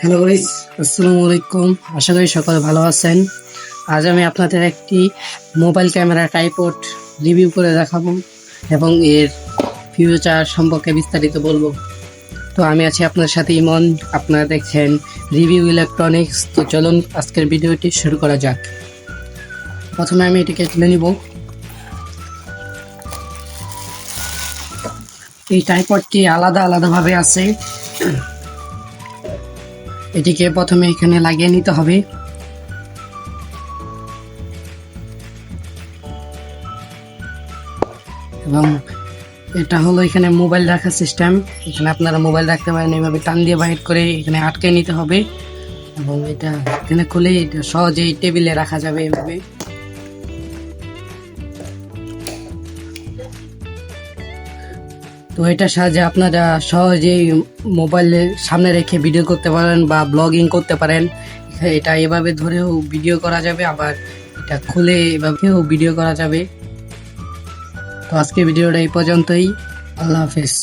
Hello guys, আসসালামু আলাইকুম। আশা করি সকলে ভালো আছেন। আজ আমি আপনাদের একটি মোবাইল ক্যামেরা ট্রাইপড রিভিউ করে দেখাবো এবং এর ফিউচার সম্পর্কে বিস্তারিত বলবো। তো আমি আছি আপনার সাথে ইমন। আপনারা দেখছেন রিভিউ ইলেকট্রনিক্স। তো চলুন আজকের ভিডিওটি শুরু করা যাক। প্রথমে আমি এটিকে তুলে নিব। এই ট্রাইপডটি আলাদাভাবে আছে। এটিকে প্রথমে এখানে লাগিয়ে নিতে হবে। এবং এটা হলো এখানে মোবাইল রাখার সিস্টেম। এখানে আপনারা মোবাইল রাখতে পারেন। এইভাবে টান দিয়ে বাইর করে এখানে আটকে নিতে হবে এবং এটা এখানে খুলে এটা সহজেই টেবিলে রাখা যাবে এইভাবে। তো এটার সাহায্যে আপনারা সহজেই মোবাইলের সামনে রেখে ভিডিও করতে পারেন বা ব্লগিং করতে পারেন। এটা এভাবে ধরেও ভিডিও করা যাবে, আবার এটা খুলে এভাবেও ভিডিও করা যাবে। তো আজকে ভিডিওটা এই পর্যন্তই। আল্লাহ হাফেজ।